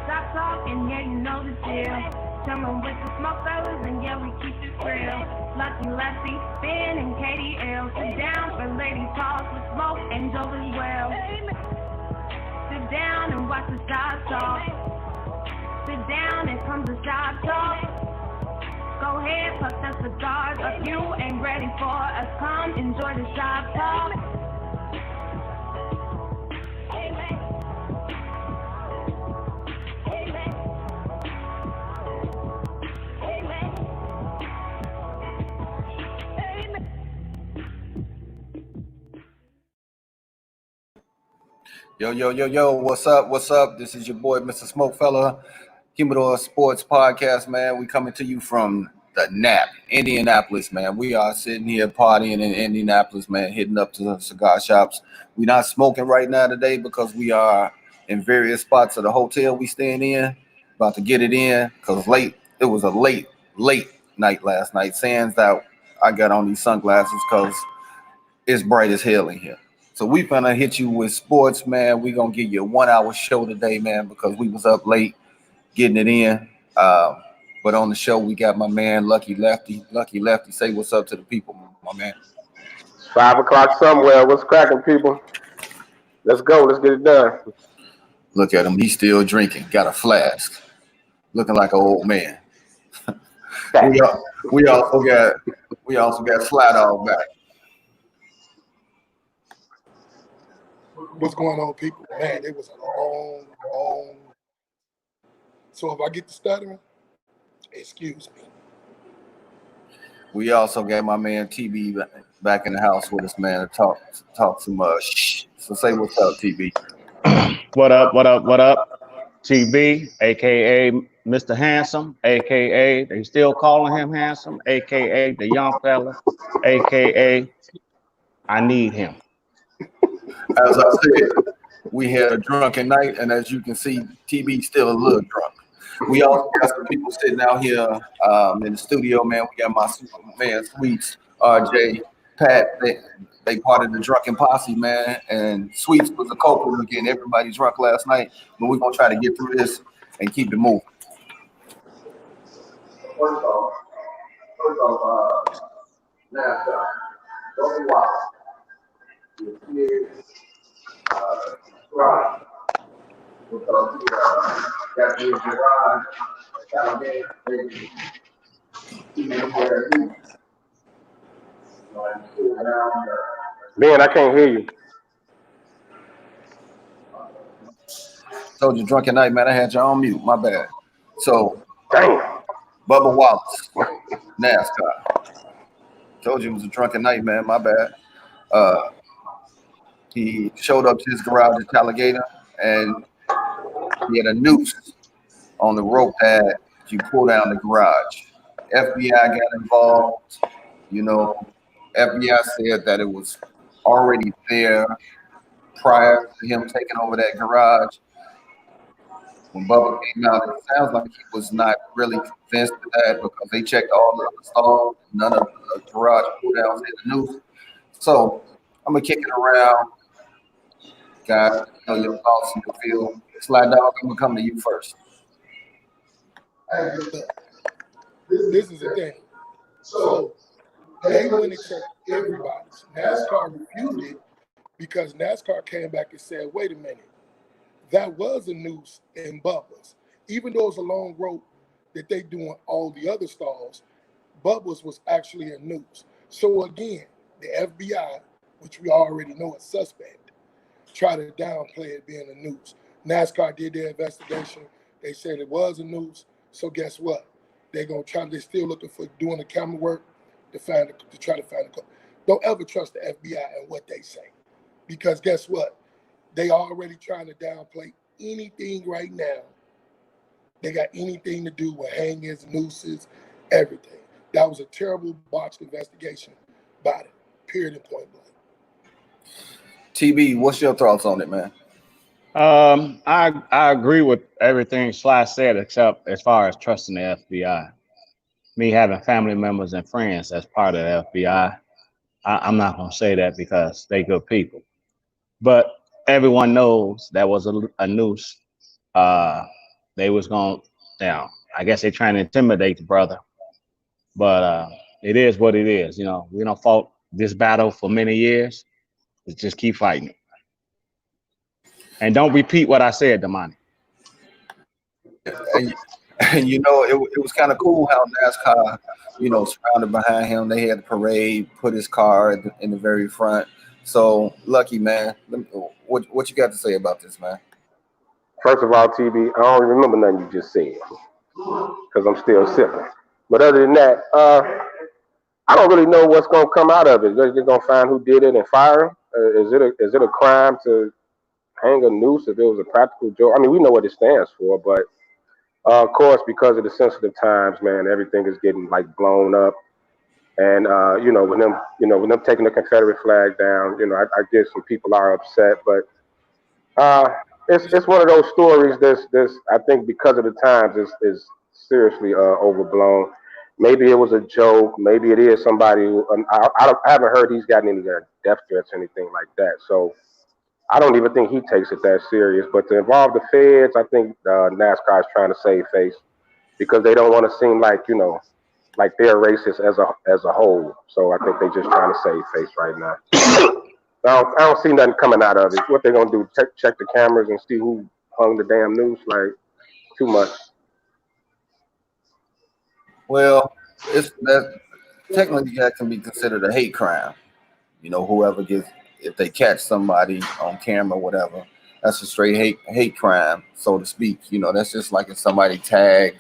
stop talking, yeah, you know the deal. Chillin' with the Smokefellas, and yeah, we keep it real. Lucky Lefty, Ben and KDL. Sit down for lady talk with Smoke and Joe as well. Sit down and watch the shop talk. Sit down and come to shop talk. Go ahead, puff the cigars. If you ain't ready for us, come enjoy the shop talk. Yo, what's up? This is your boy, Mr. Smokefella, Humidor Sports Podcast, man. We coming to you from the NAP, Indianapolis, man. We are sitting here partying in Indianapolis, man, hitting up to the cigar shops. We're not smoking right now today because we are in various spots of the hotel we staying in, about to get it in, because it was a late night last night. Sans that I got on these sunglasses because it's bright as hell in here. So we gonna hit you with sports, man. We gonna give you a 1 hour show today, man, because we was up late getting it in. But on the show, we got my man, Lucky Lefty. Lucky Lefty, say what's up to the people, my man. 5 o'clock somewhere. What's cracking, people? Let's go. Let's get it done. Look at him. He's still drinking. Got a flask. Looking like an old man. we also got Flat Dog back. What's going on, people? Man, it was a long. So if I get to stuttering, excuse me. We also got my man TB back in the house with us, man, to talk too much. So say what's up, TB. What up? TB, aka Mr. Handsome, aka they still calling him handsome, aka the young fella, aka I need him. As I said, we had a drunken night, and as you can see, TB still a little drunk. We also got some people sitting out here in the studio, man. We got my man Sweets, RJ, Pat. They part of the drunken posse, man. And Sweets was a culprit again. Everybody drunk last night, but we're gonna try to get through this and keep it moving. First off, NASCAR. Don't be wild. Right. Because got the garage, Man, I can't hear you. Told you drunken night, man. I had you on mute. My bad. So, damn. Bubba Wallace, NASCAR. Told you it was a drunken night, man. My bad. He showed up to his garage at Alligator, and he had a noose on the rope that you pull down the garage. FBI got involved. You know, FBI said that it was already there prior to him taking over that garage. When Bubba came out, it sounds like he was not really convinced of that because they checked all the other stalls. None of the garage pull downs hit the noose. So I'm going to kick it around. Guys, know your thoughts in the field. Slide Dog, I'm going to come to you first. This is the thing. So they went and checked everybody's. NASCAR refused it because NASCAR came back and said, wait a minute, that was a noose in Bubba's. Even though it's a long rope that they do on all the other stalls, Bubba's was actually a noose. So again, the FBI, which we already know is suspect, try to downplay it being a noose. NASCAR did their investigation. They said it was a noose. So guess what? They're still looking for doing the camera work to try to find the. Don't ever trust the FBI and what they say, because guess what? They already trying to downplay anything right now. They got anything to do with hangings, nooses, everything. That was a terrible botched investigation by them. Period and point blank. TB, what's your thoughts on it, man? I agree with everything Sly said, except as far as trusting the FBI. Me having family members and friends as part of the FBI, I'm not going to say that because they good people. But everyone knows that was a noose they was going down. I guess they're trying to intimidate the brother, but it is what it is. You know, we don't fought this battle for many years. Let's just keep fighting it. And don't repeat what I said, Damani. And you know, it was kind of cool how NASCAR, you know, surrounded behind him. They had the parade, put his car in the very front. So lucky, man. What you got to say about this, man? First of all, TB, I don't remember nothing you just said because I'm still sipping. But other than that, I don't really know what's going to come out of it. They're going to find who did it and fire him. Is it a crime to hang a noose if it was a practical joke? I mean, we know what it stands for, but of course, because of the sensitive times, man, everything is getting like blown up. And when them taking the Confederate flag down, I guess some people are upset, but it's one of those stories. This I think because of the times is seriously overblown. Maybe it was a joke. Maybe it is somebody who I haven't heard he's gotten any death threats or anything like that. So I don't even think he takes it that serious. But to involve the feds, I think NASCAR is trying to save face because they don't want to seem like like they're racist as a whole. So I think they're just trying to save face right now. I don't see nothing coming out of it. What they're gonna do? Check the cameras and see who hung the damn noose? Like too much. Well, it's that technically that can be considered a hate crime. You know, whoever gets if they catch somebody on camera, whatever, that's a straight hate crime, so to speak. You know, that's just like if somebody tagged,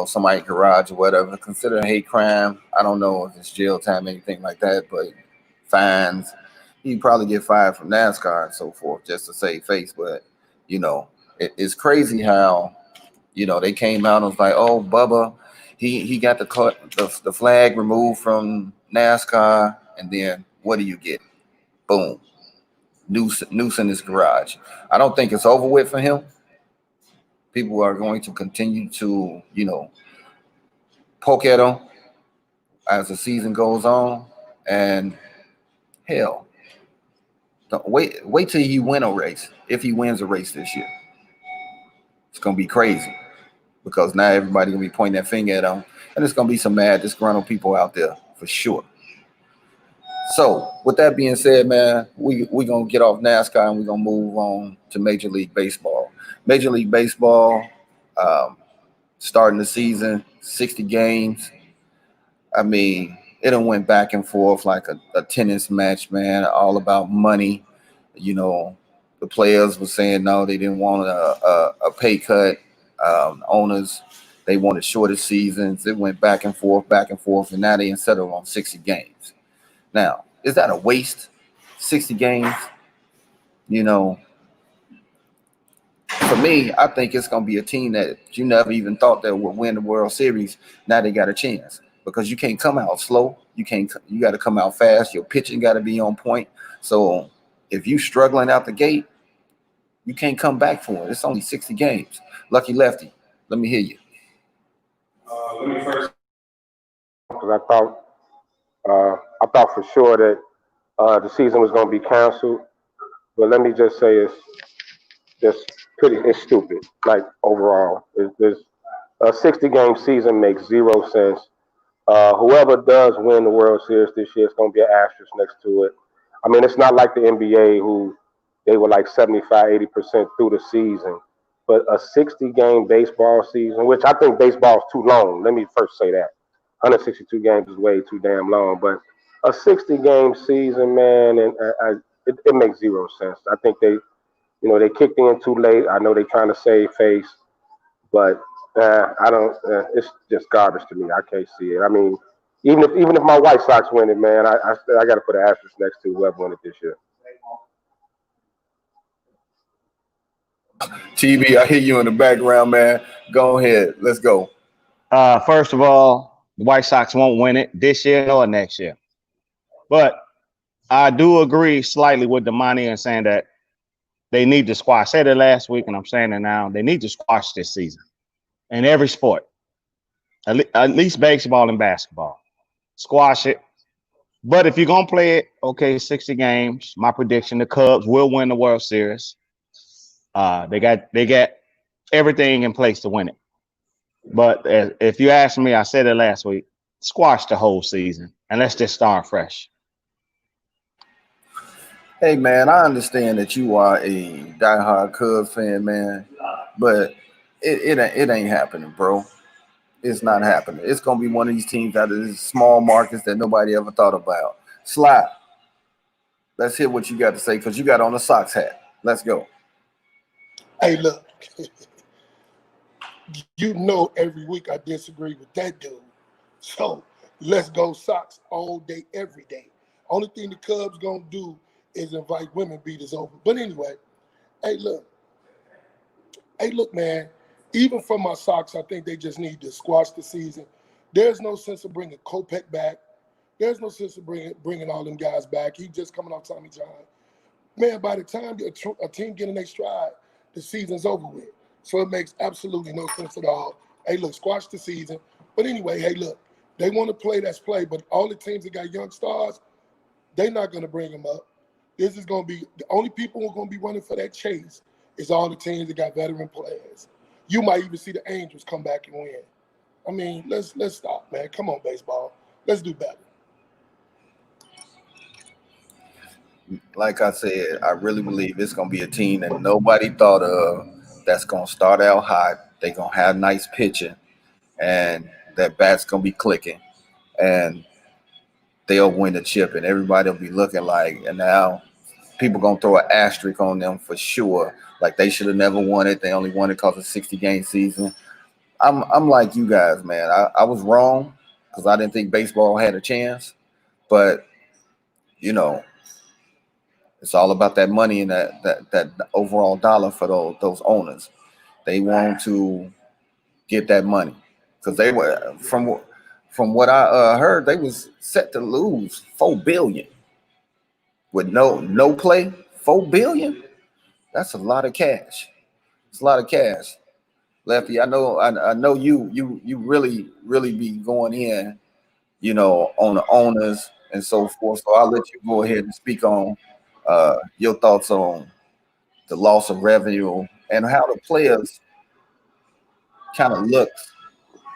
somebody garage or whatever, considered a hate crime. I don't know if it's jail time, anything like that, but fines. He'd probably get fired from NASCAR and so forth just to save face. But it's crazy how they came out and was like, oh, Bubba, he got the flag removed from NASCAR, and then what do you get? Boom, noose in his garage. I don't think it's over with for him. People are going to continue to poke at him as the season goes on, and hell, wait till he win a race. If he wins a race this year, it's gonna be crazy because now everybody's gonna be pointing that finger at him, and there's gonna be some mad, disgruntled people out there for sure. So with that being said, man, we gonna get off NASCAR and we're gonna move on to Major League Baseball. Major League Baseball, starting the season, 60 games. I mean, it done went back and forth like a tennis match, man, all about money. The players were saying no, they didn't want a pay cut. Owners, they wanted shorter seasons. It went back and forth, and now they settled on 60 games. Now, is that a waste? 60 games? For me, I think it's going to be a team that you never even thought that would win the World Series. Now they got a chance because you can't come out slow. You got to come out fast. Your pitching got to be on point. So if you struggling out the gate, you can't come back for it. It's only 60 games. Lucky Lefty, let me hear you. Let me first, because I thought for sure that the season was going to be canceled. But let me just say it's stupid. Like overall, there's a 60-game season makes zero sense. Whoever does win the World Series this year, it's going to be an asterisk next to it. I mean, it's not like the NBA who they were like 75, 80% through the season. But a 60-game baseball season, which I think baseball is too long. Let me first say that. 162 games is way too damn long. But a 60-game season, man, and it makes zero sense. I think they kicked in too late. I know they're trying to save face, but I don't. It's just garbage to me. I can't see it. I mean, even if my White Sox win it, man, I got to put an asterisk next to whoever won it this year. TB, I hear you in the background, man. Go ahead. Let's go. First of all, the White Sox won't win it this year or next year. But I do agree slightly with Damani in saying that they need to squash. I said it last week, and I'm saying it now. They need to squash this season in every sport, at least baseball and basketball. Squash it. But if you're going to play it, okay, 60 games. My prediction, the Cubs will win the World Series. They got everything in place to win it. But if you ask me, I said it last week, squash the whole season and let's just start fresh. Hey man, I understand that you are a diehard Cubs fan, man, but it ain't happening, bro. It's not happening. It's gonna be one of these teams out of these small markets that nobody ever thought about. Sly, let's hear what you got to say because you got on a Sox hat. Let's go. Hey, look, you know every week I disagree with that dude. So let's go Sox all day, every day. Only thing the Cubs gonna do is invite women beaters over. But anyway, hey, look, man. Even for my Sox, I think they just need to squash the season. There's no sense of bringing Kopech back. There's no sense of bringing all them guys back. He just coming off Tommy John. Man, by the time a team get in their stride, the season's over with. So it makes absolutely no sense at all. Hey, look, squash the season. But anyway, hey, look, they want to play, that's play. But all the teams that got young stars, they're not going to bring them up. This is going to be the only people who are going to be running for that chase is all the teams that got veteran players. You might even see the Angels come back and win. I mean, let's stop, man. Come on, baseball. Let's do better. Like I said, I really believe it's gonna be a team that nobody thought of. That's gonna start out hot. They're gonna have nice pitching, and that bat's gonna be clicking, and they'll win the chip, and everybody will be looking like. And now people gonna throw an asterisk on them for sure. Like they should have never won it. They only won it because of 60-game season. I'm like you guys, man. I was wrong because I didn't think baseball had a chance, but you know, it's all about that money and that overall dollar for those owners. They want to get that money because they were from what I heard, they was set to lose $4 billion with no play. $4 billion. That's a lot of cash. It's a lot of cash. Lefty, I know you really be going in, on the owners and so forth. So I'll let you go ahead and speak on your thoughts on the loss of revenue and how the players kind of looks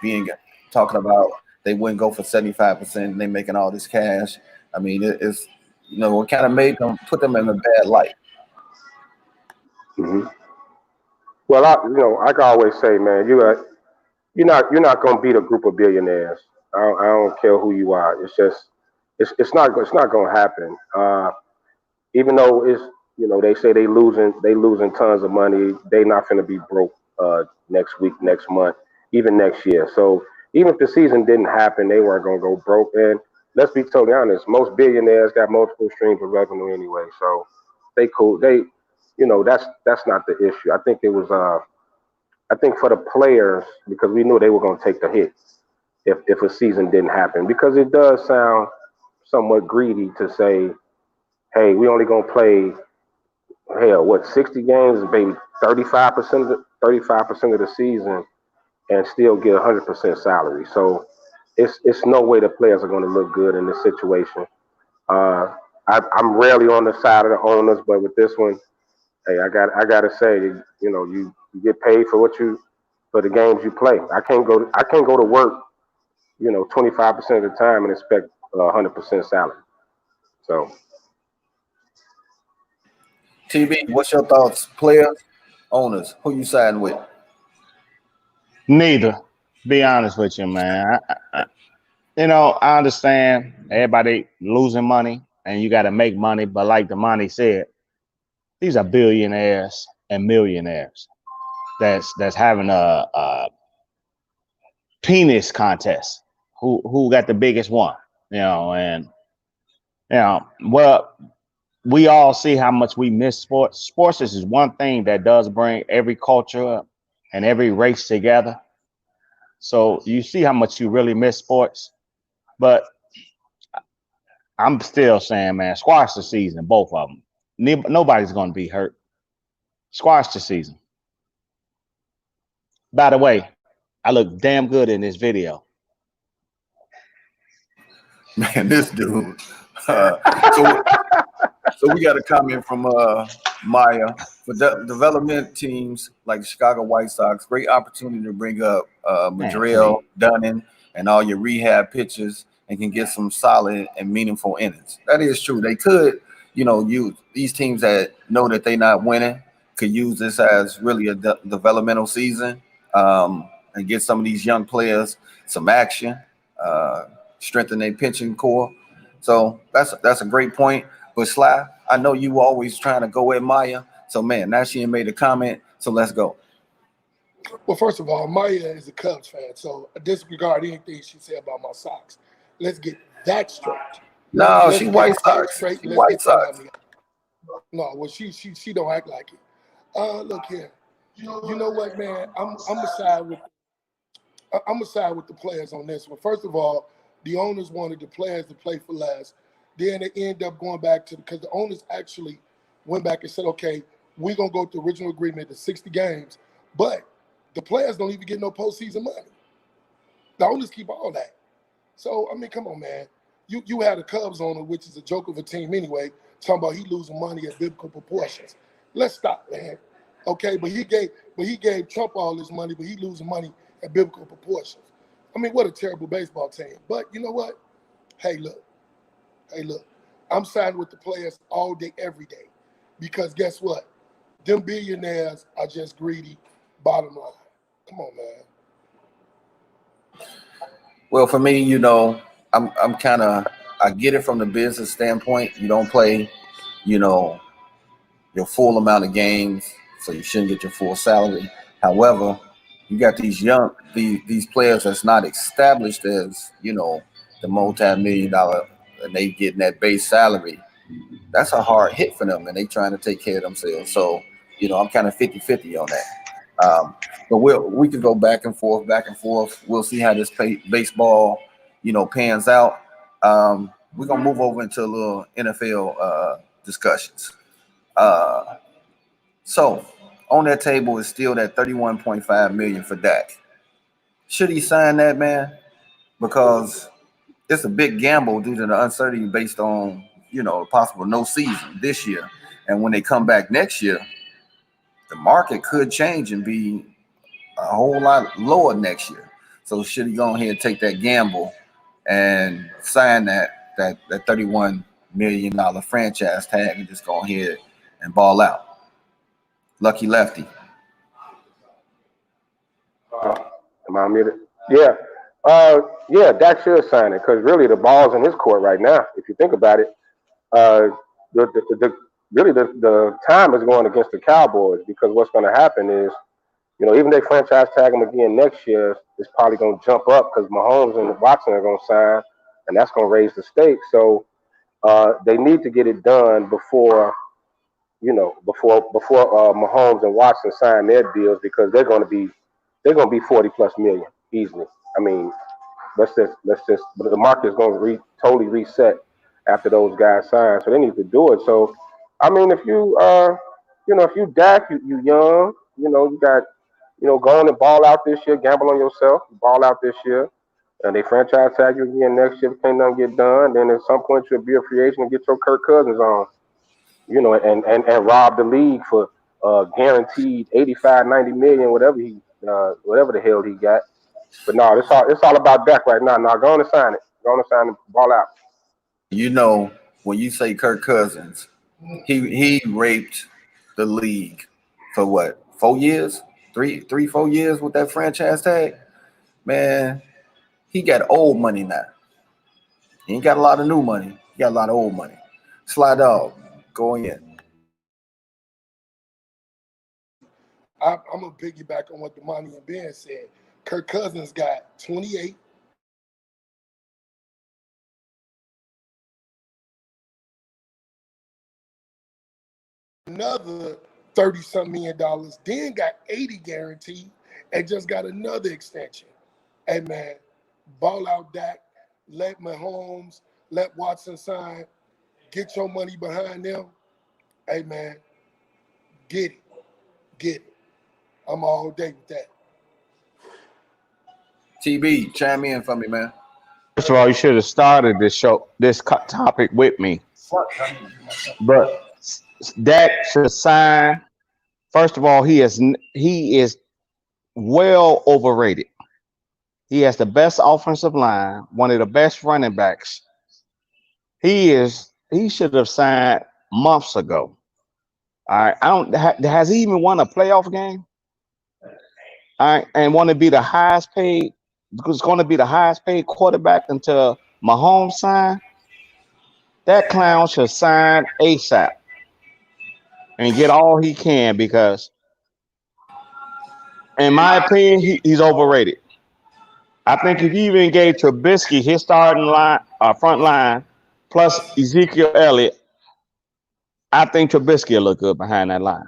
being talking about they wouldn't go for 75% and they making all this cash. I mean, it's it kind of made them put them in a bad light. Mm-hmm. Well, I can always say, man, you're not going to beat a group of billionaires. I don't care who you are. It's just it's not going to happen. Even though they say they losing tons of money, they not going to be broke next week, next month, even next year. So even if the season didn't happen, they weren't going to go broke. And let's be totally honest, most billionaires got multiple streams of revenue anyway. So they cool. That's not the issue. I think it was I think for the players, because we knew they were going to take the hit if a season didn't happen, because it does sound somewhat greedy to say, hey, we only going to play 60 games, maybe 35% of the season, and still get 100% salary. So it's no way the players are going to look good in this situation. I'm rarely on the side of the owners, but with this one, hey, I gotta say, you get paid for the games you play. I can't go to work, 25% of the time and expect 100% salary. So, TB, what's your thoughts? Players, owners, who you siding with? Neither. Be honest with you, man. I understand everybody losing money and you got to make money, but like the money said, these are billionaires and millionaires that's having a penis contest. Who got the biggest one? Well, we all see how much we miss sports. Sports is one thing that does bring every culture and every race together. So you see how much you really miss sports. But I'm still saying, man, squash the season, both of them. Nobody's going to be hurt. Squash the season. By the way, I look damn good in this video. Man, this dude. So we got a comment from Maya. For development teams like the Chicago White Sox, great opportunity to bring up Man, please. Madrill, Dunning, and all your rehab pitchers, and can get some solid and meaningful innings. That is true. They could, use these teams that know that they're not winning could use this as really a developmental season, and get some of these young players some action, uh, strengthen their pitching core. So that's a great point. But Sly, I know you always trying to go at Maya. So man, now she ain't made a comment. So let's go. Well, first of all, Maya is a Cubs fan, so I disregard anything she said about my Sox. Let's get that straight. No, Let's she get White that Sox. straight. She Let's White get that out Sox. of the. No, well, she don't act like it. Look here. You know what, man? I'm gonna side with the players on this one. First of all, the owners wanted the players to play for less. Then they end up going back to because the owners actually went back and said, okay, we're gonna go to original agreement to 60 games, but the players don't even get no postseason money. The owners keep all that. So I mean, come on, man. You had a Cubs owner, which is a joke of a team anyway, talking about he losing money at biblical proportions. Let's stop, man. Okay, but he gave Trump all this money, but he losing money at biblical proportions. I mean, what a terrible baseball team. But you know what? Hey, look. I'm siding with the players all day, every day. Because guess what? Them billionaires are just greedy, bottom line. Come on, man. Well, for me, I'm kind of I get it from the business standpoint. You don't play, you know, your full amount of games, so you shouldn't get your full salary. However, you got these players that's not established as the multi-million dollar, and they getting that base salary. That's a hard hit for them, and they trying to take care of themselves. So I'm kind of 50-50 on that. But we can go back and forth, back and forth. We'll see how this baseball pans out. We're gonna move over into a little NFL discussions. Uh, so on that table is still that 31.5 million for Dak. Should he sign that, man? Because it's a big gamble due to the uncertainty based on possible no season this year, and when they come back next year, the market could change and be a whole lot lower next year. So should he go ahead and take that gamble and sign that $31 million franchise tag and just go ahead and ball out? Lucky lefty. Am I muted? Yeah. Yeah, Dak should sign it because really the ball's in his court right now. If you think about it, uh, the time is going against the Cowboys because what's going to happen is, even they franchise tag him again next year, it's probably going to jump up because Mahomes and Watson are going to sign, and that's going to raise the stakes. So they need to get it done before Mahomes and Watson sign their deals because they're going to be 40 plus million easily. I mean, but the market is going to totally reset after those guys sign, so they need to do it. So, I mean, if you Dak, you young, you got, go on and ball out this year, gamble on yourself, ball out this year, and they franchise tag you again next year if can't nothing get done. Then at some point you'll be a free agent and get your Kirk Cousins on, and rob the league for guaranteed 85, 90 million, whatever the hell he got. But no, it's all about Dak right now. Now go on and sign it. Go on and sign it. Ball out. When you say Kirk Cousins, he raped the league for what, 4 years, 4 years with that franchise tag. Man, he got old money now. He ain't got a lot of new money. He got a lot of old money. Slide dog, go in. I'm gonna piggyback on what the Monty and Ben said. Kirk Cousins got 28. Another 30-something million dollars, then got 80 guaranteed, and just got another extension. Hey man, ball out Dak, let Mahomes, let Watson sign, get your money behind them. Hey man, get it, get it. I'm all day with that. TB, chime in for me, man. First of all, you should have started this topic with me. But Dak should sign First of all, he is well overrated. He has the best offensive line, one of the best running backs. He should have signed months ago. All right. Has he even won a playoff game? All right, and want to be the highest paid because it's going to be the highest paid quarterback until Mahomes sign. That clown should sign ASAP and get all he can because, in my opinion, he's overrated. I think if you even gave Trubisky his starting line, front line, plus Ezekiel Elliott, I think Trubisky will look good behind that line.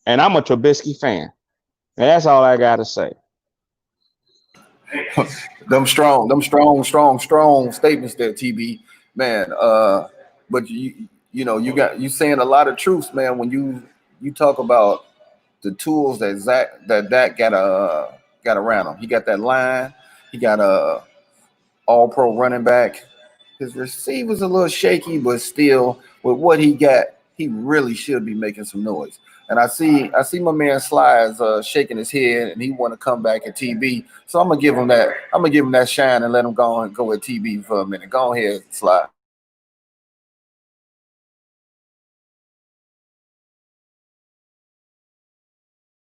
And I'm a Trubisky fan. And that's all I got to say. them strong statements there, TB. Man, but you saying a lot of truths, man, when you talk about the tools that Dak got around him. He got that line, he got a all-pro running back. His receiver's a little shaky, but still, with what he got, he really should be making some noise. And I see my man Slides shaking his head, and he want to come back at TB. So I'm gonna give him that. I'm gonna give him that shine and let him go at TB for a minute. Go ahead, Slide.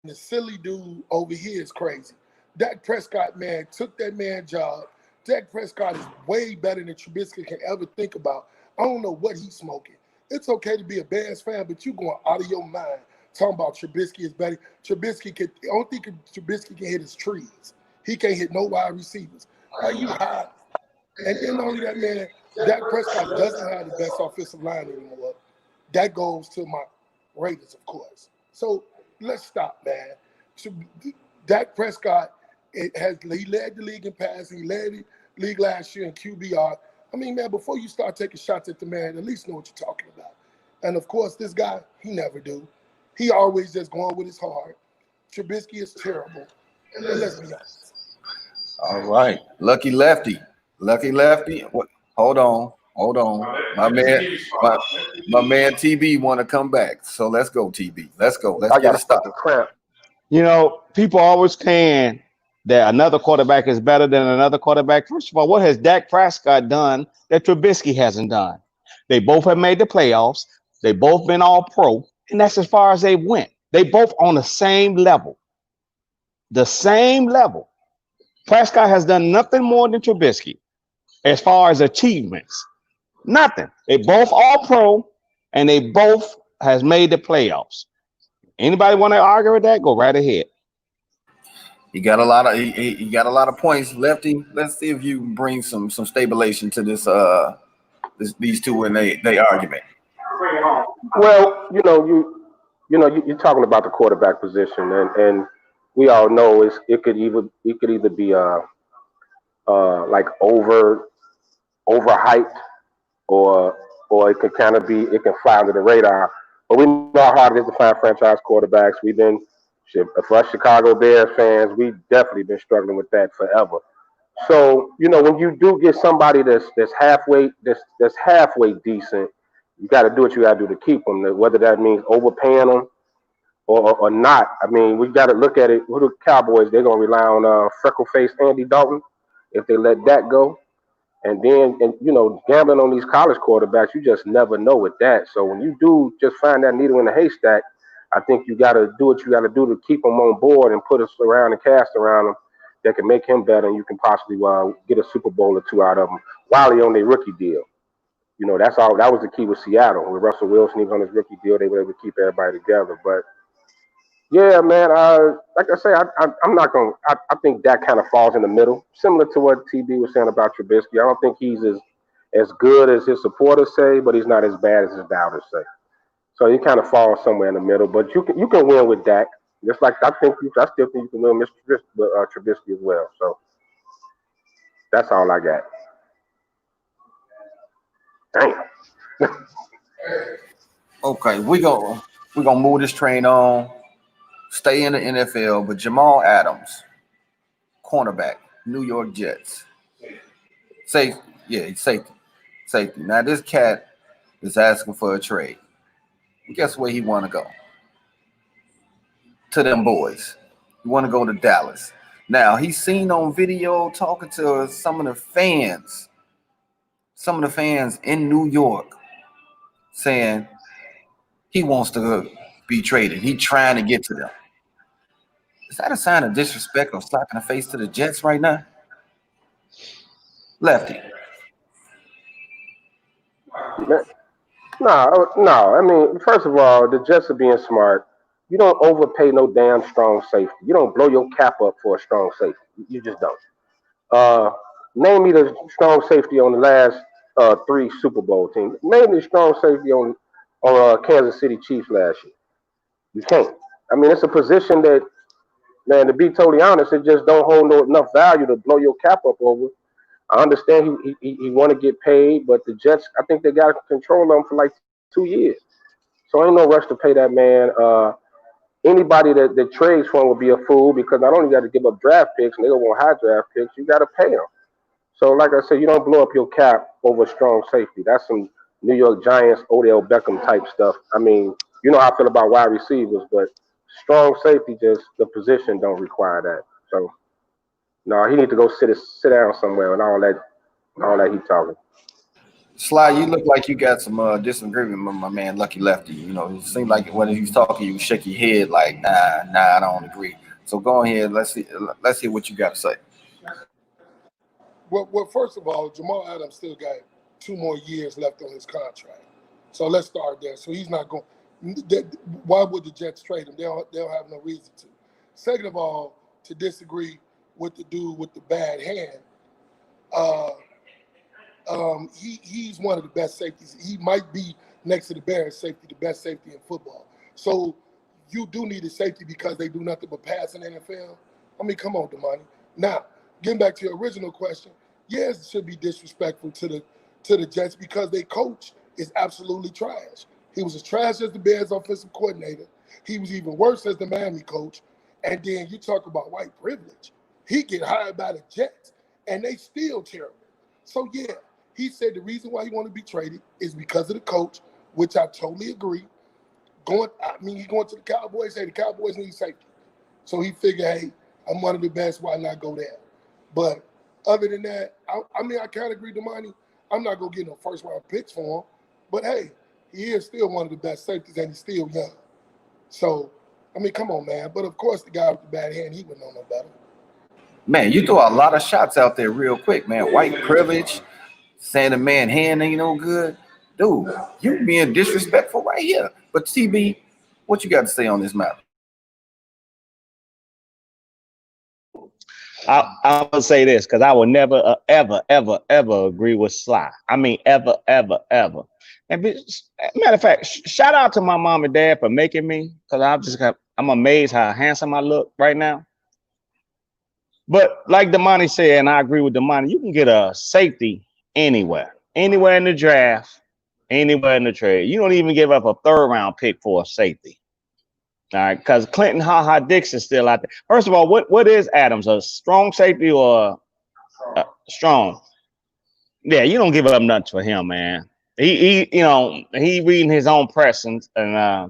The silly dude over here is crazy. Dak Prescott, man, took that man's job. Dak Prescott is way better than Trubisky can ever think about. I don't know what he's smoking. It's okay to be a Bears fan, but you going out of your mind talking about Trubisky is better. I don't think Trubisky can hit his trees. He can't hit no wide receivers. Are you high? And then only that, man, Dak Prescott doesn't have the best offensive line anymore. That goes to my Raiders, of course. So let's stop, man. So, Dak Prescott, he led the league in passing. He led the league last year in QBR. I mean, man, before you start taking shots at the man, at least know what you're talking about. And, of course, this guy, he never do. He always just going with his heart. Trubisky is terrible. And let's be honest. All right, lucky lefty. What? Hold on. My man TB want to come back. So let's go, TB. Let's go. Let's get it started. Crap. People always saying that another quarterback is better than another quarterback. First of all, what has Dak Prescott done that Trubisky hasn't done? They both have made the playoffs. They both been all pro, and that's as far as they went. They both on the same level. The same level. Prescott has done nothing more than Trubisky as far as achievements. Nothing. They both all pro, and they both has made the playoffs. Anybody want to argue with that? Go right ahead. He got a lot of points, Lefty. Let's see if you can bring some stabilization to these two in they argument. Well, you're talking about the quarterback position, and we all know it could either be like overhyped, or it could kind of it can fly under the radar. But we know how hard it is to find franchise quarterbacks. For us Chicago Bears fans, we've definitely been struggling with that forever. So, when you do get somebody that's halfway decent, you got to do what you got to do to keep them. Whether that means overpaying them or not. I mean, we got to look at it. Who the Cowboys? They're gonna rely on freckle-faced Andy Dalton if they let that go. And then, gambling on these college quarterbacks, you just never know with that. So when you do just find that needle in the haystack, I think you got to do what you got to do to keep them on board and put us around and cast around them that can make him better, and you can possibly get a Super Bowl or two out of him while he's on their rookie deal. That's all. That was the key with Seattle. With Russell Wilson, he was on his rookie deal. They were able to keep everybody together. But yeah, man. Like I say, I'm not going. I think that kind of falls in the middle, similar to what TB was saying about Trubisky. I don't think he's as good as his supporters say, but he's not as bad as his doubters say. So he kind of falls somewhere in the middle. But you can win with Dak, just like I still think you can win with Trubisky as well. So that's all I got. Damn. Okay, we're gonna move this train on. Stay in the NFL, but Jamal Adams, cornerback, New York Jets. Safety. Now this cat is asking for a trade. Guess where he want to go? to them boys. You want to go to Dallas. Now, he's seen on video talking to some of the fans in New York saying he wants to be traded. He trying to get to them. Is that a sign of disrespect or slapping the face to the Jets right now? Lefty. No. I mean, first of all, the Jets are being smart. You don't overpay no damn strong safety. You don't blow your cap up for a strong safety. You just don't. Uh, Name me the strong safety on the last three Super Bowl teams. Name me the strong safety on Kansas City Chiefs last year. You can't. I mean, it's a position that, man, to be totally honest, it just don't hold enough value to blow your cap up over. I understand he want to get paid, but the Jets, I think they got control of him for like 2 years. So ain't no rush to pay that man. Anybody that trades for him will be a fool because not only got to give up draft picks and they don't want high draft picks, you got to pay them. So like I said, you don't blow up your cap over strong safety. That's some New York Giants, Odell Beckham type stuff. I mean, you know how I feel about wide receivers, but strong safety, just the position don't require that. So no, he need to go sit down somewhere and all that he talking. Sly, you look like you got some disagreement with my man Lucky Lefty. You know, it seemed like when he was talking, you shake your head like, nah, I don't agree. So go ahead, let's hear what you got to say. Well, first of all, Jamal Adams still got 2 more years left on his contract. So let's start there. So he's not going. Why would the Jets trade him? They'll have no reason to. Second of all, to disagree with the dude with the bad hand, he's one of the best safeties. He might be next to the Bears safety, the best safety in football. So you do need a safety because they do nothing but pass in the NFL. I mean, come on, Damani. Now, getting back to your original question, yes, it should be disrespectful to the Jets because their coach is absolutely trash. He was as trash as the Bears offensive coordinator. He was even worse as the Miami coach. And then you talk about white privilege. He get hired by the Jets, and they still terrible. So, yeah, he said the reason why he want to be traded is because of the coach, which I totally agree. He going to the Cowboys, hey, the Cowboys need safety. So he figured, hey, I'm one of the best, why not go there? But other than that, I can't agree with Damani. I'm not going to get no first-round picks for him. But, hey, he is still one of the best safeties, and he's still young. So, I mean, come on, man. But, of course, the guy with the bad hand, he would know no better. Man, you throw a lot of shots out there real quick, man. White privilege, saying the man hand ain't no good. Dude, you being disrespectful right here. But, TB, what you got to say on this matter? I'm gonna say this because I will never, ever agree with Sly. I mean, ever. And matter of fact, shout out to my mom and dad for making me, because I'm amazed how handsome I look right now. But like Damani said, and I agree with Damani, you can get a safety anywhere in the draft, anywhere in the trade. You don't even give up a 3rd-round pick for a safety. All right, because Clinton Ha Dixon's still out there. First of all, what is Adams? A strong safety or strong? Yeah, you don't give up nothing for him, man. He reading his own press and nah.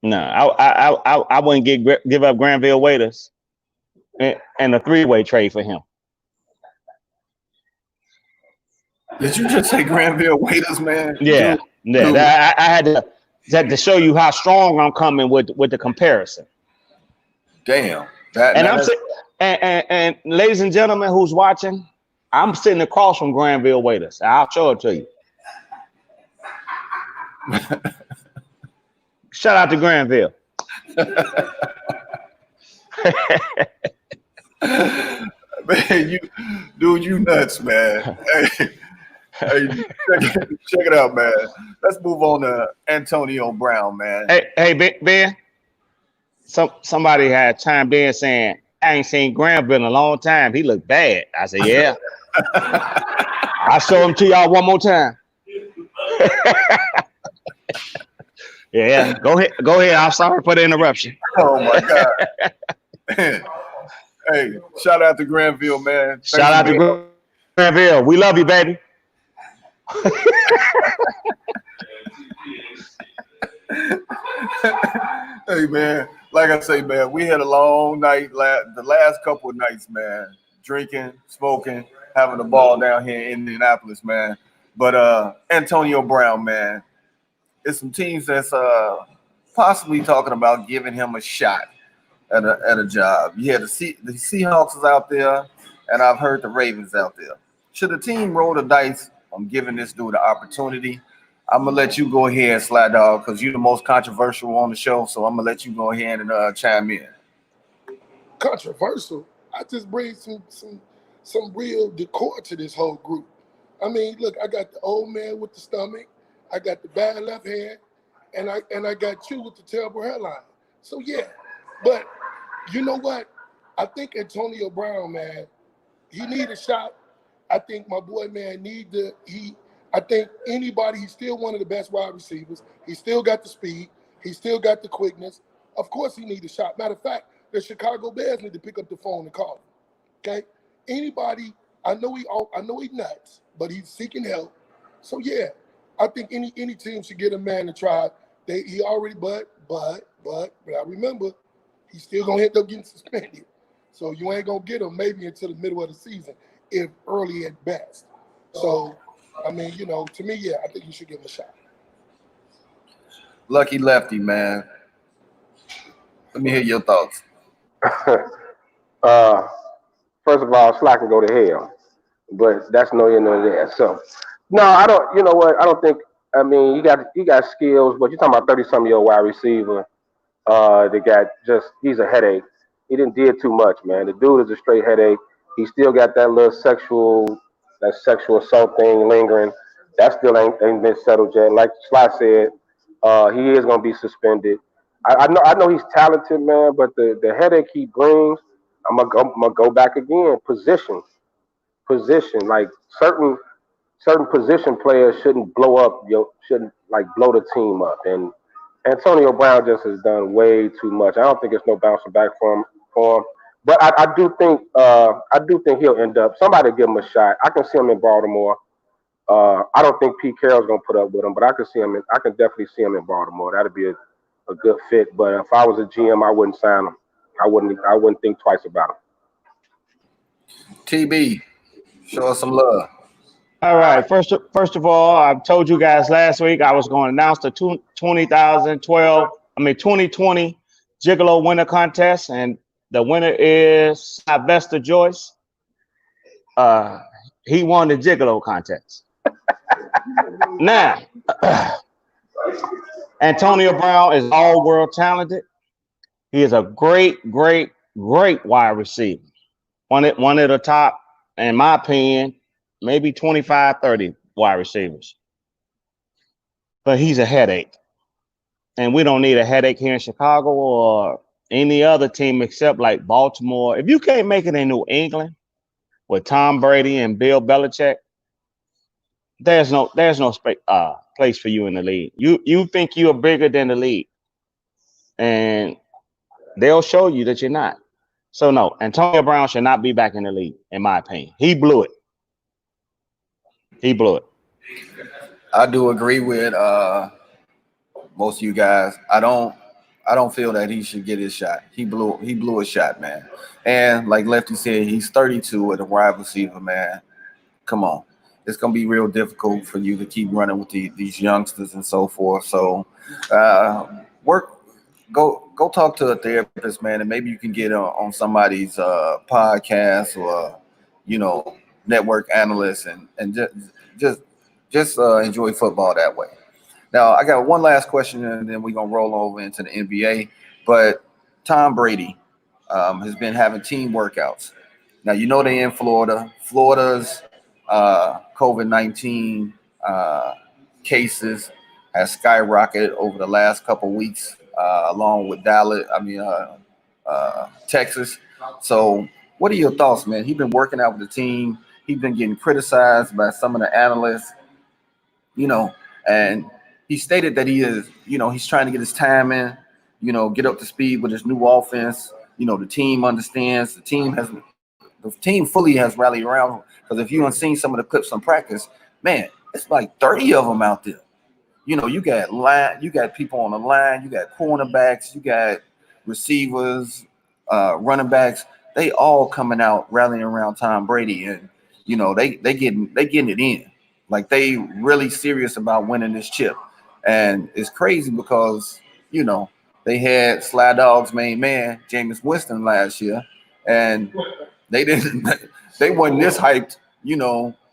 I wouldn't give up Granville Waiters and a 3-way trade for him. Did you just say Granville Waiters, man? Yeah. I had to show you how strong I'm coming with the comparison. Damn. And ladies and gentlemen who's watching, I'm sitting across from Granville Waiters. I'll show it to you. Shout out to Granville. Man, you nuts, man. Hey, check it out, man. Let's move on to Antonio Brown, man. Hey, Ben. Somebody had chimed in saying, I ain't seen Granville in a long time. He looked bad. I said, yeah. I'll show him to y'all one more time. Yeah, go ahead. I'm sorry for the interruption. Oh my God. Hey, shout out to Granville, man. Shout out to Granville. We love you, baby. Hey man, like I say, man, we had a long night. The last couple of nights, man, drinking, smoking, having a ball down here in Indianapolis, man. But Antonio Brown, man, it's some teams that's possibly talking about giving him a shot at a job. Yeah, the Seahawks is out there, and I've heard the Ravens out there. Should the team roll the dice on giving this dude the opportunity? I'm gonna let you go ahead, Sly Dog, because you're the most controversial on the show. So I'm gonna let you go ahead and chime in. Controversial. I just bring some real decor to this whole group. I mean, look, I got the old man with the stomach, I got the bad left hand, and I got you with the terrible hairline. So yeah, but you know what? I think Antonio Brown, man, he need a shot. I think my boy, man, I think he's still one of the best wide receivers. He still got the speed. He still got the quickness. Of course he need a shot. Matter of fact, the Chicago Bears need to pick up the phone and call him. Okay? Anybody, I know he nuts, but he's seeking help. So yeah, I think any team should get a man to try. He already, but I remember he's still gonna end up getting suspended. So you ain't gonna get him maybe until the middle of the season, if early at best. So I mean, to me, yeah, I think you should give him a shot. Lucky Lefty, man. Let me hear your thoughts. First of all, Slack can go to hell, but that's no end of there. So, no, I don't. You know what? I don't think. I mean, you got skills, but you're talking about 30-some-year-old wide receiver. They got he's a headache. He didn't did too much, man. The dude is a straight headache. He still got that little sexual assault thing lingering. That still ain't been settled yet. Like Sly said, he is gonna be suspended. I know he's talented, man, but the headache he brings, I'm gonna go back again. Position. Like certain position players shouldn't like blow the team up. And Antonio Brown just has done way too much. I don't think it's no bouncing back for him. But I do think he'll end up. Somebody give him a shot. I can see him in Baltimore. I don't think Pete Carroll's gonna put up with him, but I can definitely see him in Baltimore. That'd be a good fit. But if I was a GM, I wouldn't sign him. I wouldn't think twice about him. TB, show us some love. All right. First of all, I told you guys last week I was going to announce the 2020 Gigolo winner contest, and the winner is Sylvester Joyce. He won the Gigolo contest. Now, Antonio Brown is all world talented. He is a great wide receiver. One of the top, in my opinion, maybe 25, 30 wide receivers. But he's a headache. And we don't need a headache here in Chicago or any other team except like Baltimore. If you can't make it in New England with Tom Brady and Bill Belichick, there's no place for you in the league. You think you are bigger than the league. And they'll show you that you're not. So no, Antonio Brown should not be back in the league, in my opinion. He blew it. I do agree with most of you guys. I don't feel that he should get his shot. He blew a shot, man. And like Lefty said, he's 32 at a wide receiver, man. Come on. It's gonna be real difficult for you to keep running with these youngsters and so forth. So go talk to a therapist, man, and maybe you can get on somebody's podcast or network analyst and just enjoy football that way. Now, I got one last question, and then we're going to roll over into the NBA. But Tom Brady has been having team workouts. Now, they're in Florida. Florida's COVID-19 cases has skyrocketed over the last couple of weeks, along with Texas. So what are your thoughts, man? He's been working out with the team. He's been getting criticized by some of the analysts, and he stated that he is, he's trying to get his time in, get up to speed with his new offense. The team understands. The team fully has rallied around him. Because if you haven't seen some of the clips from practice, man, it's like 30 of them out there. you got line, you got people on the line, you got cornerbacks, you got receivers, running backs. They all coming out rallying around Tom Brady, and they getting it in. Like they really serious about winning this chip, and it's crazy because they had Sly Dog's main man Jameis Winston last year, and they didn't. They wasn't this hyped.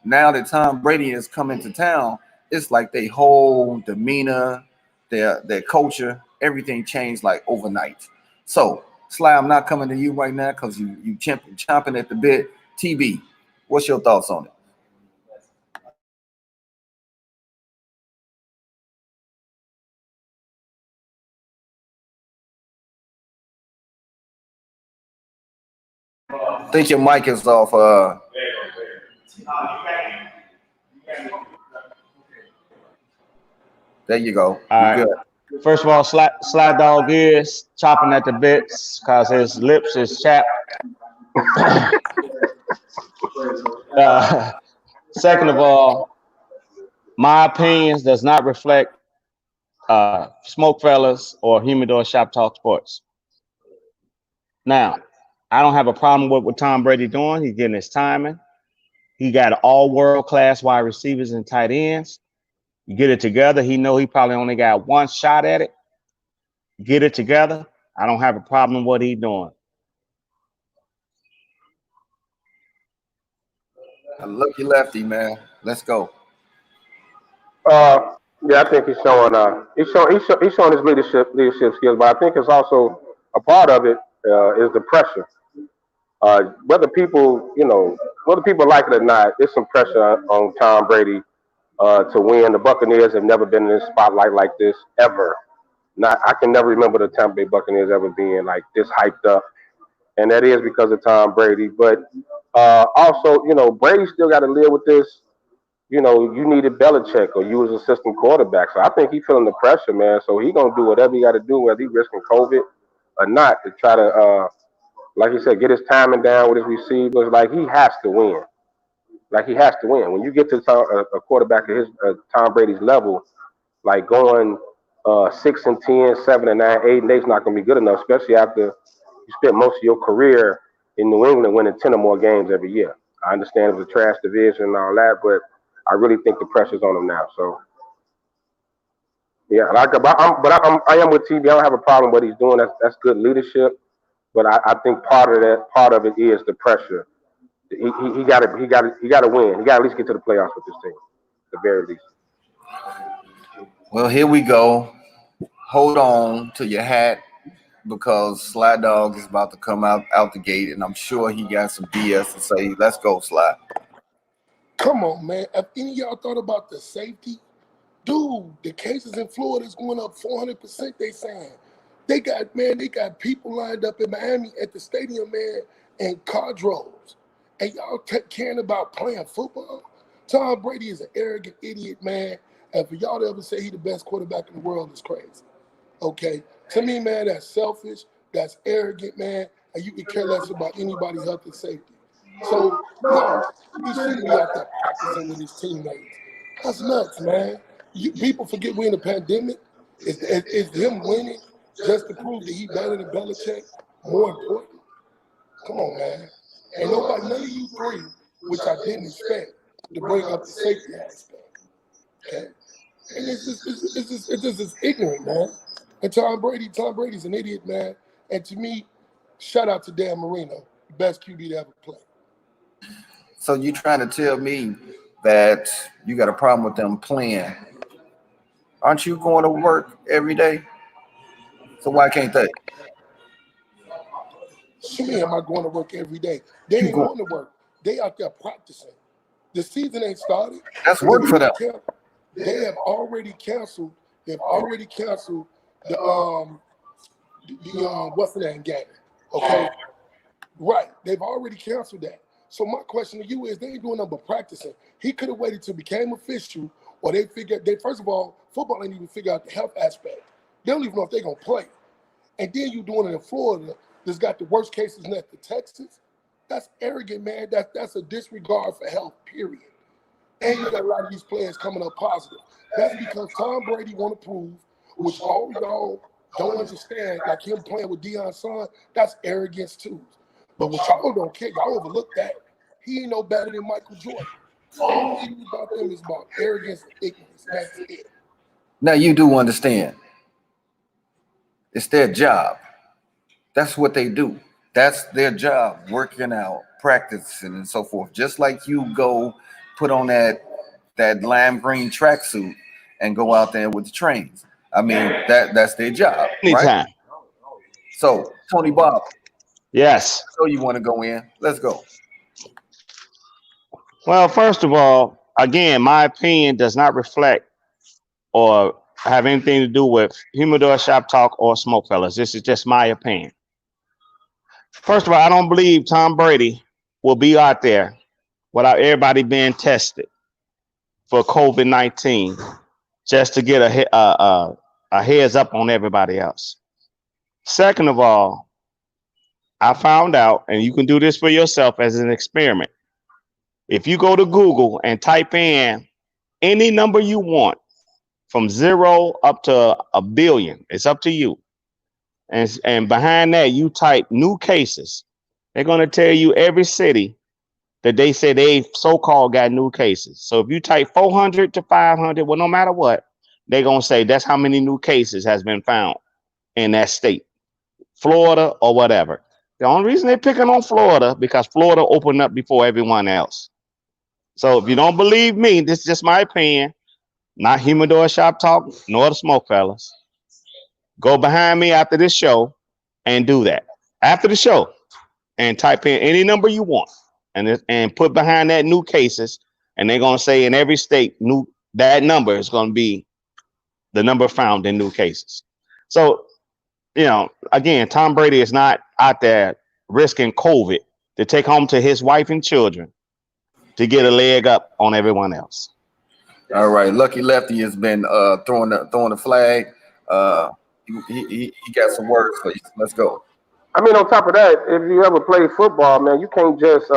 Now that Tom Brady is coming to town, it's like their whole demeanor, their culture, everything changed like overnight. So, Sly, I'm not coming to you right now because you chomping at the bit. TB, what's your thoughts on it? I think your mic is off. There you go. All You right. good? First of all, Sly Dog is chopping at the bits because his lips is chapped. Second of all, my opinions does not reflect Smokefellas or Humidor Shop Talk Sports. Now, I don't have a problem with what Tom Brady doing. He's getting his timing. He got all world-class wide receivers and tight ends. You get it together. He know he probably only got one shot at it. Get it together. I don't have a problem with what he's doing. A lucky lefty, man. Let's go. Yeah, I think he's showing his leadership skills, but I think it's also a part of it is the pressure. Whether people like it or not, there's some pressure on Tom Brady to win. The Buccaneers have never been in this spotlight like this ever. Not, I can never remember the Tampa Bay Buccaneers ever being like this hyped up, and that is because of Tom Brady. But also, Brady still got to live with this. You needed Belichick or you was assistant quarterback. So I think he's feeling the pressure, man. So he gonna do whatever he got to do, whether he risking COVID or not, to try to, like he said, get his timing down with his receivers. Like he has to win. Like he has to win. When you get to a quarterback of his Tom Brady's level, like going 6-10, 7-9, 8-8 is not gonna be good enough, especially after you spent most of your career in New England winning 10 or more games every year. I understand it was a trash division and all that, but I really think the pressure's on him now. So yeah, I am with TB. I don't have a problem with what he's doing. That's good leadership. But I think part of it is the pressure. He got to win. He got to at least get to the playoffs with this team, at the very least. Well, here we go. Hold on to your hat because Sly Dog is about to come out the gate, and I'm sure he got some BS to say. Let's go, Sly. Come on, man. Have any of y'all thought about the safety? Dude, the cases in Florida is going up 400%, they saying. They got people lined up in Miami at the stadium, man, and car droves. And y'all caring about playing football? Tom Brady is an arrogant idiot, man. And for y'all to ever say he the best quarterback in the world is crazy. Okay? To me, man, that's selfish, that's arrogant, man, and you can care less about anybody's health and safety. So, no, he shouldn't be out there practicing with his teammates. That's nuts, man. People forget we're in a pandemic. Is him winning just to prove that he better than Belichick more important? Come on, man. Ain't none of you three, which I didn't expect, to bring up the safety aspect. Okay? And it's just ignorant, man. And Tom Brady's an idiot, man. And to me, shout out to Dan Marino, the best QB to ever play. So you trying to tell me that you got a problem with them playing? Aren't you going to work every day? So why can't they? To me, am I going to work every day? They ain't going to work. They out there practicing. The season ain't started. That's work for them. They have already canceled. They've already canceled the what's the name game? Okay, right. They've already canceled that. So my question to you is, they ain't doing nothing but practicing. He could have waited till it became official, or they first of all, football ain't even figure out the health aspect. They don't even know if they're gonna play. And then you doing it in Florida, that's got the worst cases next to Texas. That's arrogant, man. That's a disregard for health, period. And you got a lot of these players coming up positive. That's because Tom Brady want to prove, which all y'all don't understand, like him playing with Deion's son, that's arrogance too. But what y'all don't care, y'all overlook that. He ain't no better than Michael Jordan. Only thing about them is about arrogance and ignorance. That's it. Now you do understand. It's their job. That's what they do. That's their job, working out, practicing, and so forth. Just like you go put on that lime green tracksuit and go out there with the trains. I mean, that's their job, right? Anytime. So, Tony Bob, Yes. so you want to go in? Let's go. Well, first of all, again, my opinion does not reflect or have anything to do with Humidor Shop Talk or Smokefellas. This is just my opinion. First of all, I don't believe Tom Brady will be out there without everybody being tested for COVID-19 just to get a heads up on everybody else. Second of all, I found out, and you can do this for yourself as an experiment. If you go to Google and type in any number you want, from 0 up to 1 billion, it's up to you. And behind that, you type new cases. They're going to tell you every city that they say they so-called got new cases. So if you type 400 to 500, well, no matter what, they're going to say that's how many new cases has been found in that state, Florida or whatever. The only reason they're picking on Florida because Florida opened up before everyone else. So if you don't believe me, this is just my opinion, not Humidor Shop Talk, nor the Smokefellas. Go behind me after this show and do that. After the show, and type in any number you want and put behind that new cases, and they're going to say in every state, that number is going to be the number found in new cases. So, again, Tom Brady is not out there risking COVID to take home to his wife and children to get a leg up on everyone else. All right, Lucky Lefty has been throwing the flag. He got some words for you. Let's go. I mean, on top of that, if you ever play football, man, you can't just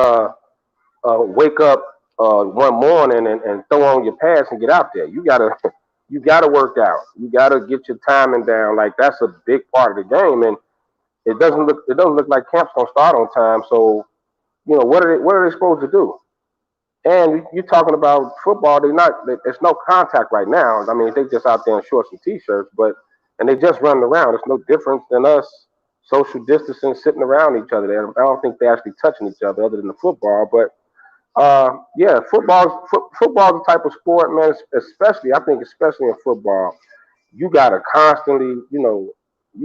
wake up one morning and throw on your pads and get out there. You gotta work out. You gotta get your timing down. Like that's a big part of the game, and it doesn't look like camp's gonna start on time. So what are they supposed to do? And you're talking about football. There's no contact right now. I mean, they just out there in shorts and t-shirts, and they just running around. It's no difference than us social distancing, sitting around each other. I don't think they're actually touching each other other than the football. But yeah, football's the type of sport, man. Especially in football, you gotta constantly, you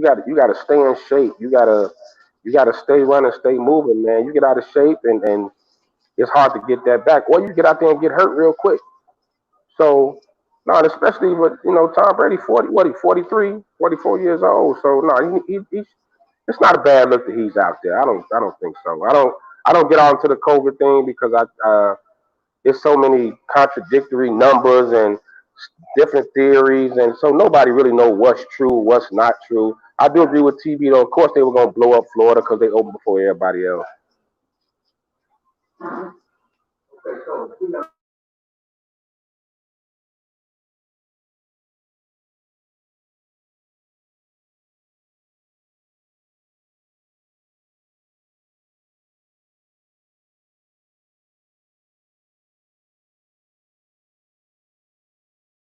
gotta stay in shape. You gotta stay running, stay moving, man. You get out of shape and it's hard to get that back, or you get out there and get hurt real quick. So, no, especially with Tom Brady, 43, 44 years old. So no, he's it's not a bad look that he's out there. I don't think so. I don't get onto the COVID thing because there's so many contradictory numbers and different theories, and so nobody really know what's true, what's not true. I do agree with TB though. Of course, they were gonna blow up Florida because they opened before everybody else.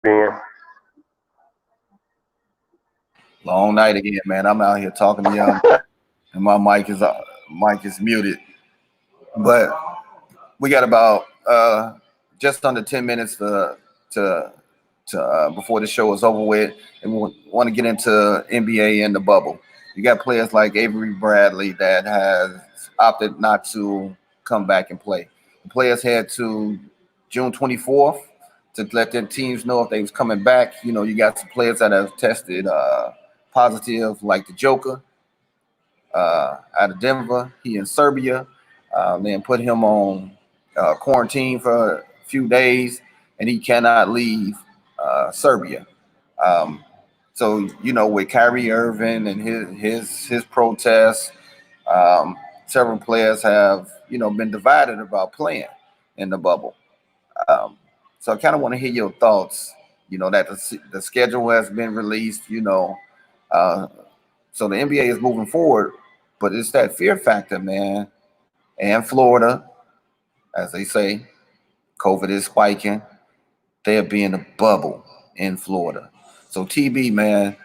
Man. Long night again, man. I'm out here talking to y'all, and my mic is muted. But we got about just under 10 minutes to before the show is over with, and we want to get into NBA and the bubble. You got players like Avery Bradley that has opted not to come back and play. The players had to June 24th to let their teams know if they was coming back. You got some players that have tested positive, like the Joker out of Denver. He in Serbia. Then put him on quarantine for a few days, and he cannot leave Serbia. So with Kyrie Irving and his protests, several players have been divided about playing in the bubble. So I kind of want to hear your thoughts. You know that the schedule has been released. Uh, so the NBA is moving forward, but it's that fear factor, man. And Florida, as they say, COVID is spiking. They'll be in a bubble in Florida. So TB, man,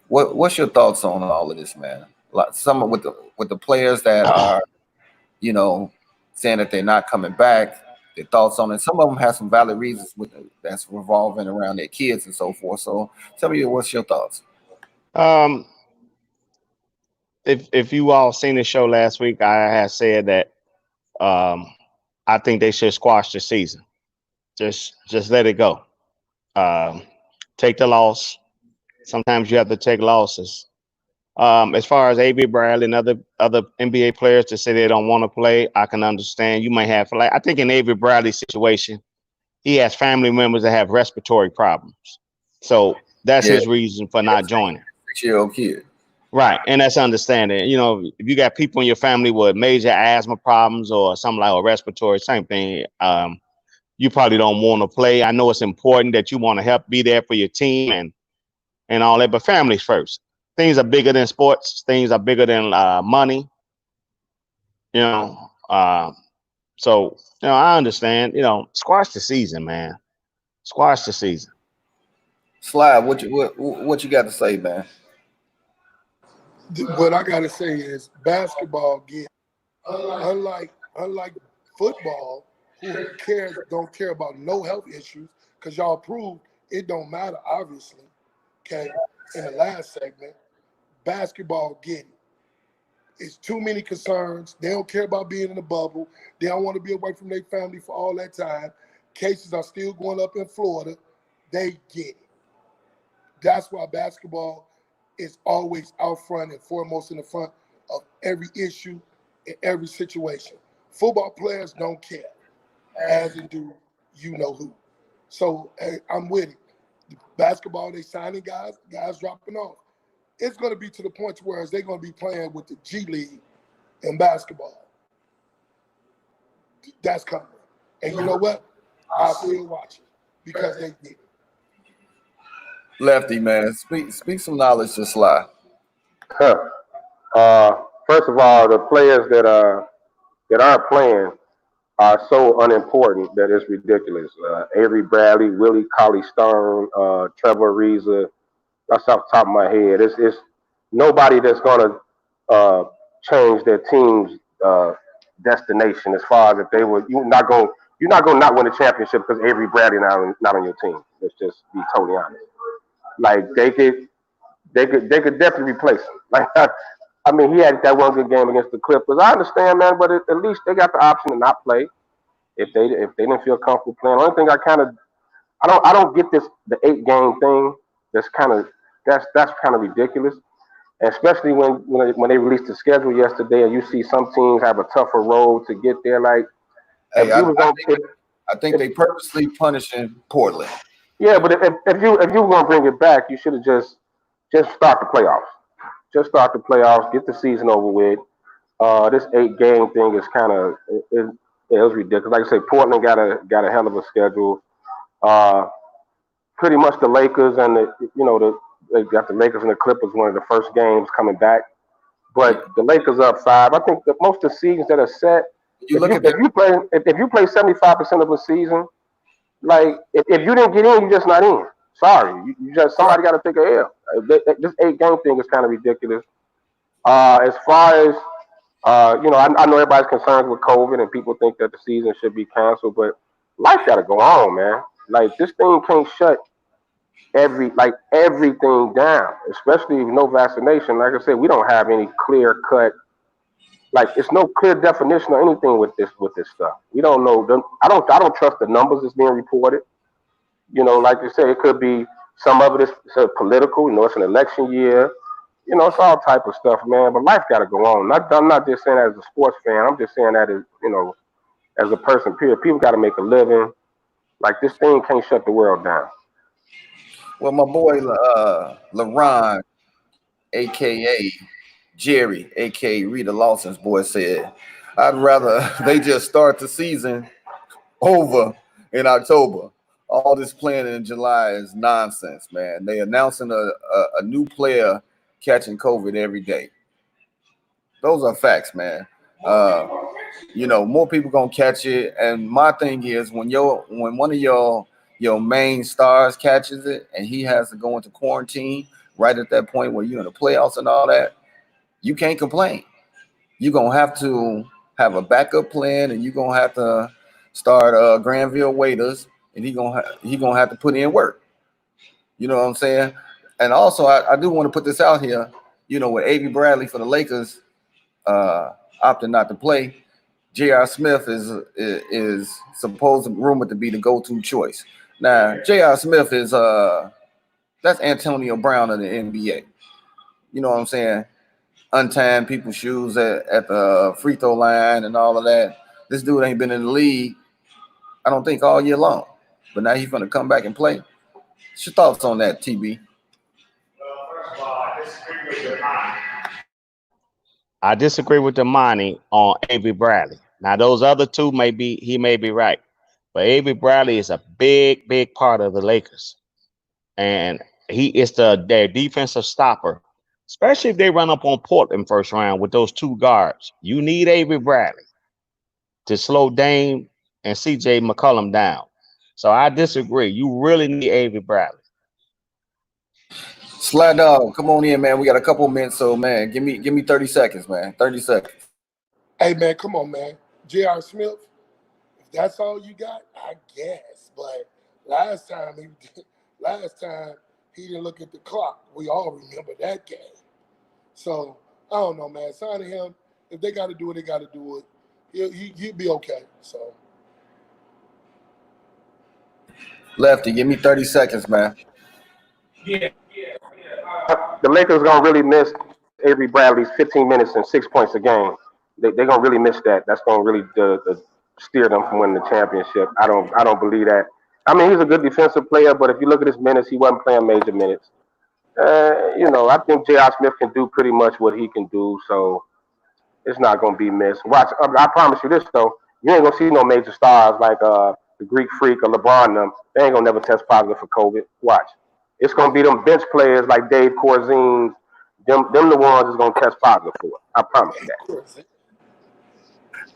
what's your thoughts on all of this, man? Like some with the players that are, you know, saying that they're not coming back. Their thoughts on it. Some of them have some valid reasons that's revolving around their kids and so forth. So tell me, what's your thoughts? Um, if you all seen the show last week, I had said that um, I think they should squash the season. Just let it go. Um, take the loss. Sometimes you have to take losses. As far as AB Bradley and other NBA players to say they don't want to play, I can understand. You might have like I think in AB Bradley's situation, he has family members that have respiratory problems, so that's Yeah, his reason for not joining. 6-year-old kid. Right, and that's understanding. You know, if you got people in your family with major asthma problems or something like or respiratory, same thing. You probably don't want to play. I know it's important that you want to help be there for your team and all that, but families first. Things are bigger than sports. Things are bigger than money. You know, so I understand. Squash the season, man. Squash the season. Slide, what you got to say, man? What I gotta say is basketball get unlike football, who don't care about no health issues, because y'all proved it don't matter, obviously. Okay, in the last segment, basketball get it. It's too many concerns. They don't care about being in a bubble. They don't want to be away from their family for all that time. Cases are still going up in Florida. They get it. That's why basketball is always out front and foremost in the front of every issue in every situation. Football players don't care, as in do you know who. So hey, I'm with it. Basketball, they signing guys dropping off. It's going to be to the point where they're going to be playing with the G League in basketball. That's coming. And you know what? I'll still watch it because they did it. Lefty, man, speak some knowledge to Sly. Huh. First of all, the players that aren't playing are so unimportant that it's ridiculous. Avery Bradley, Willie Cauley Stone, Trevor Ariza. That's off the top of my head. It's nobody that's gonna uh, change their team's destination as far as if they were you're not gonna not win a championship because Avery Bradley not on your team. Let's just be totally honest. Like they could definitely replace him. Like I mean, he had that one good game against the Clippers. I understand, man, but at least they got the option to not play if they didn't feel comfortable playing. The only thing I don't get this the 8 game thing. That's kind of that's kind of ridiculous, especially when they released the schedule yesterday and you see some teams have a tougher road to get there. Like Hey, if you was on, I think they purposely punishing Portland. yeah, but if you were gonna bring it back, you should have just start the playoffs. Just start the playoffs, get the season over with. This 8 game thing is kind of it was ridiculous. Like I say, Portland got a hell of a schedule. Uh, Pretty much the Lakers and they got the Lakers and the Clippers one of the first games coming back. You, But the Lakers up 5. I think that most of the seasons that are set, you look at that. if you play 75% of a season, like if you didn't get in, you're just not in. Sorry, you just Right. somebody got to take a L. This 8 game thing is kind of ridiculous. As far as I know everybody's concerned with COVID and people think that the season should be canceled, but life got to go on, man. Like this thing can't shut everything down, especially with no vaccination. Like I said, we don't have any clear cut, like it's no clear definition or anything with this stuff. We don't know. I don't trust the numbers that's being reported. Like you said, it could be some of it is political. It's an election year. It's all type of stuff, man. But life got to go on. I'm not just saying that as a sports fan. I'm just saying that as a person. Period. People got to make a living. Like this thing can't shut the world down. Well, my boy LaRon, aka Jerry, aka Rita Lawson's boy, said, "I'd rather they just start the season over in October all this playing in July is nonsense, man. They announcing a new player catching COVID every day. Those are facts, man. More people gonna catch it. And my thing is when one of your main stars catches it and he has to go into quarantine right at that point where you're in the playoffs and all that, you can't complain. You're gonna have to have a backup plan, and you're gonna have to start Granville Waiters, and he gonna have to put in work. You know what I'm saying? And also, I do want to put this out here. With Avery Bradley for the Lakers opting not to play, J.R. Smith is supposed rumored to be the go-to choice. Now, J.R. Smith is that's Antonio Brown of the NBA. You know what I'm saying? Untying people's shoes at the free throw line and all of that. This dude ain't been in the league, I don't think, all year long. But now he's going to come back and play. What's your thoughts on that, TB? I disagree with Damani on Avery Bradley. Now, those other two he may be right. But Avery Bradley is a big, big part of the Lakers. And he is their defensive stopper, especially if they run up on Portland first round with those two guards. You need Avery Bradley to slow Dame and CJ McCollum down. So I disagree. You really need Avery Bradley. Slide Dog, come on in, man. We got a couple minutes, so man, give me 30 seconds, man. 30 seconds. Hey, man, come on, man. J.R. Smith, if that's all you got, I guess. But last time he didn't look at the clock. We all remember that game. So I don't know, man. Sign him. If they got to do it, they got to do it. He'll be okay. So. Lefty, give me 30 seconds, man. The Lakers gonna really miss Avery Bradley's 15 minutes and 6 points a game. They're gonna really miss that. That's gonna really steer them from winning the championship. I don't believe that. I mean, he's a good defensive player, but if you look at his minutes, he wasn't playing major minutes. I think J.R. Smith can do pretty much what he can do, so it's not gonna be missed. Watch, I promise you this though, you ain't gonna see no major stars like the Greek Freak or LeBron. Them, they ain't gonna never test positive for COVID. Watch. It's gonna be them bench players like Dave Corzine, them the ones that's gonna test positive for it. I promise you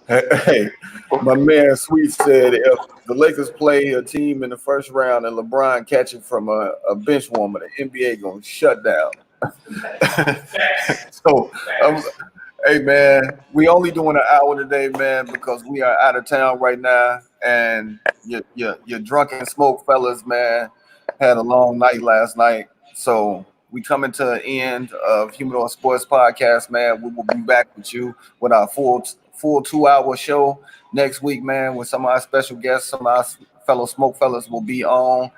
that. Hey, my man Sweet said if the Lakers play a team in the first round and LeBron catching from a bench warmer, the NBA gonna shut down. So, hey man, we only doing an hour today, man, because we are out of town right now, and your drunken smoke fellas, man, had a long night last night. So we coming to the end of Humidor Sports Podcast, man. We will be back with you with our full 2-hour show next week, man, with some of our special guests. Some of our fellow smoke fellas will be on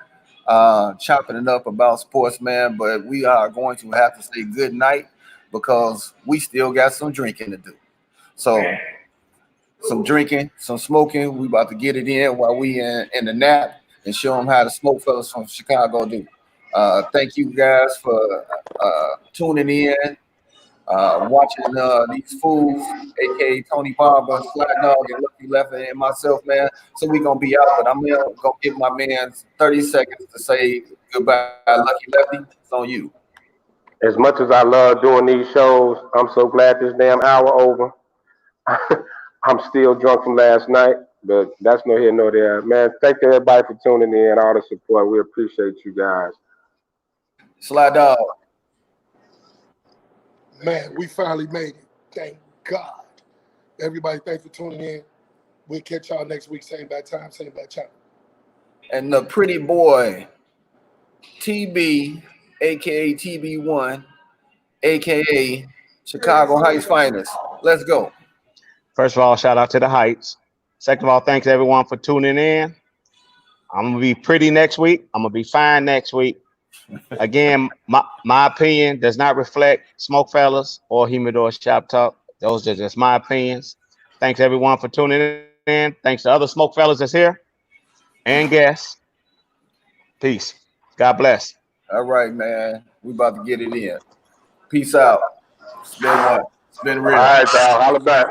chopping it up about sports, man. But we are going to have to say good night because we still got some drinking to do. So some drinking, some smoking. We about to get it in while we in the nap and show them how the Smokefellas from Chicago do. Thank you guys for tuning in, watching these fools, aka Tony Barber, Slide Dog, and Lucky Lefty, and myself, man. So we gonna be out, but I'm gonna give my man 30 seconds to say goodbye. Lucky Lefty, it's on you. As much as I love doing these shows, I'm so glad this damn hour over. I'm still drunk from last night, but that's no here nor there. Man, thank you everybody for tuning in, all the support. We appreciate you guys. Slide Dog. Man, we finally made it. Thank God. Everybody, thanks for tuning in. We'll catch y'all next week, same bad time, same bad channel. And the pretty boy, TB, a.k.a. TB1, a.k.a. Chicago Heights Finest. Let's go. First of all, shout out to the Heights. Second of all, thanks everyone for tuning in. I'm going to be pretty next week. I'm going to be fine next week. Again, my opinion does not reflect Smokefellas or Humidor Shop Talk. Those are just my opinions. Thanks everyone for tuning in. Thanks to other Smokefellas that's here and guests. Peace. God bless. All right, man. We about to get it in. Peace out. It's been one. It's been real. All right, dog. Holla back.